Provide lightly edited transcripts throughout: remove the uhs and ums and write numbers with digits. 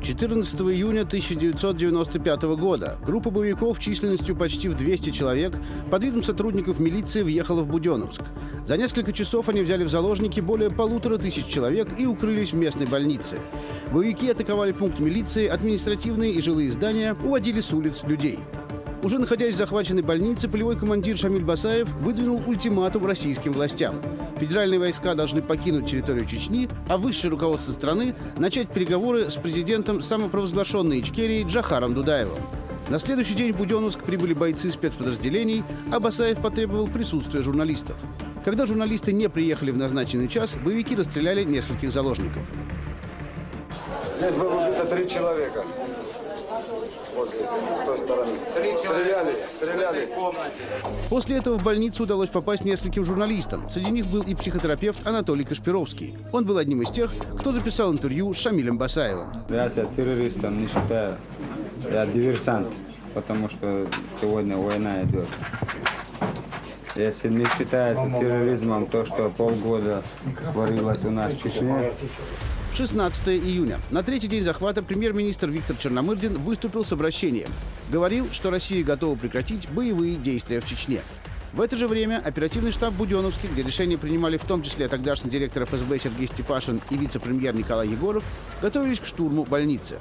14 июня 1995 года группа боевиков численностью почти в 200 человек под видом сотрудников милиции въехала в Буденновск. За несколько часов они взяли в заложники более 1500 человек и укрылись в местной больнице. Боевики атаковали пункт милиции, административные и жилые здания, уводили с улиц людей. Уже находясь в захваченной больнице, полевой командир Шамиль Басаев выдвинул ультиматум российским властям. Федеральные войска должны покинуть территорию Чечни, а высшее руководство страны начать переговоры с президентом самопровозглашенной Ичкерии Джохаром Дудаевым. На следующий день в Буденновск прибыли бойцы спецподразделений, а Басаев потребовал присутствия журналистов. Когда журналисты не приехали в назначенный час, боевики расстреляли нескольких заложников. Здесь было убито 3 человека. Вот здесь, с той стороны. Стреляли. После этого в больницу удалось попасть нескольким журналистам. Среди них был и психотерапевт Анатолий Кашпировский. Он был одним из тех, кто записал интервью с Шамилем Басаевым. Я себя террористом не считаю. Я диверсант, потому что сегодня война идет. Если не считается терроризмом то, что полгода творилось у нас в Чечне. 16 июня. На третий день захвата премьер-министр Виктор Черномырдин выступил с обращением. Говорил, что Россия готова прекратить боевые действия в Чечне. В это же время оперативный штаб в Буденновске, где решения принимали в том числе тогдашний директор ФСБ Сергей Степашин и вице-премьер Николай Егоров, готовились к штурму больницы.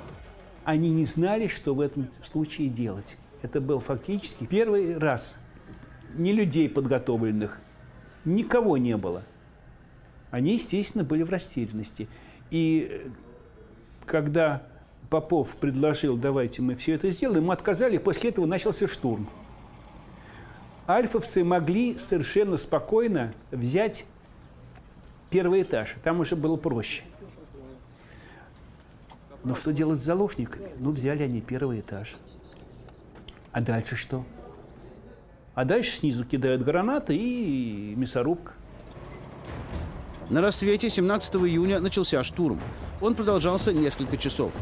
Они не знали, что в этом случае делать. Это был фактически первый раз. Ни людей подготовленных, никого не было. Они, естественно, были в растерянности. И когда Попов предложил, давайте мы все это сделаем, мы отказали, после этого начался штурм. Альфовцы могли совершенно спокойно взять первый этаж, там уже было проще. Но что делать с заложниками? Ну, взяли они первый этаж. А дальше что? А дальше снизу кидают гранаты и мясорубка. На рассвете 17 июня начался штурм. Он продолжался несколько часов.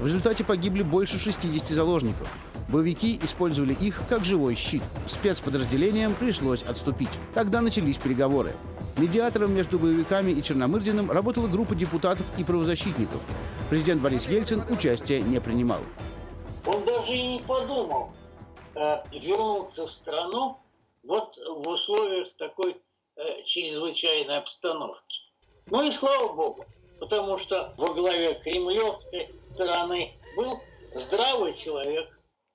В результате погибли больше 60 заложников. Боевики использовали их как живой щит. Спецподразделениям пришлось отступить. Тогда начались переговоры. Медиатором между боевиками и Черномырдиным работала группа депутатов и правозащитников. Президент Борис Ельцин участия не принимал. Он даже и не подумал вернуться в страну вот в условиях такой чрезвычайной обстановки. Ну и слава богу, потому что во главе кремлевской стороны был здравый человек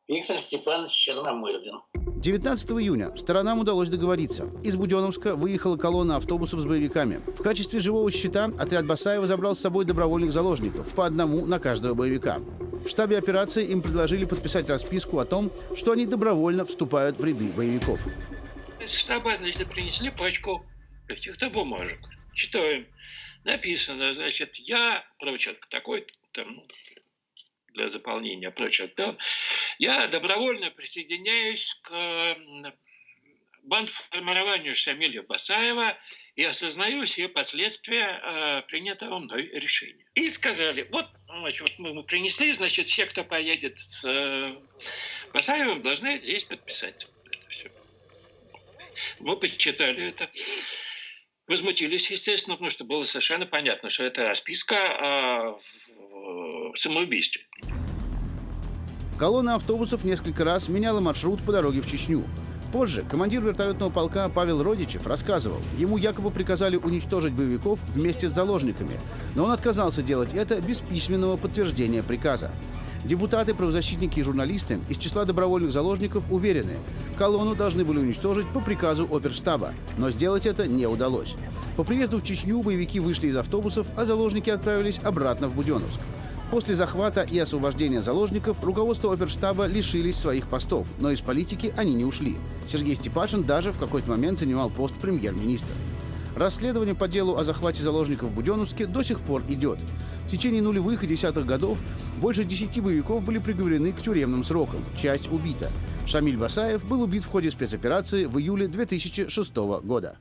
Виктор Степанович Черномырдин. 19 июня сторонам удалось договориться. Из Буденновска выехала колонна автобусов с боевиками. В качестве живого щита отряд Басаева забрал с собой добровольных заложников, по одному на каждого боевика. В штабе операции им предложили подписать расписку о том, что они добровольно вступают в ряды боевиков. Из штаба, значит, принесли пачку этих-то бумажек. Читаем. Написано, значит, я, прочерк такой, там, для заполнения прочерк, да, я добровольно присоединяюсь к бандформированию Шамиля Басаева и осознаю все последствия принятого мной решения. И сказали, вот, значит, мы принесли, значит, все, кто поедет с Басаевым, должны здесь подписать. Мы почитали это, возмутились, естественно, потому что было совершенно понятно, что это расписка о самоубийстве. Колонна автобусов несколько раз меняла маршрут по дороге в Чечню. Позже командир вертолетного полка Павел Родичев рассказывал, ему якобы приказали уничтожить боевиков вместе с заложниками, но он отказался делать это без письменного подтверждения приказа. Депутаты, правозащитники и журналисты из числа добровольных заложников уверены, колонну должны были уничтожить по приказу оперштаба, но сделать это не удалось. По приезду в Чечню боевики вышли из автобусов, а заложники отправились обратно в Буденновск. После захвата и освобождения заложников руководство оперштаба лишились своих постов, но из политики они не ушли. Сергей Степашин даже в какой-то момент занимал пост премьер-министра. Расследование по делу о захвате заложников в Буденновске до сих пор идет. В течение нулевых и десятых годов больше 10 боевиков были приговорены к тюремным срокам, часть убита. Шамиль Басаев был убит в ходе спецоперации в июле 2006 года.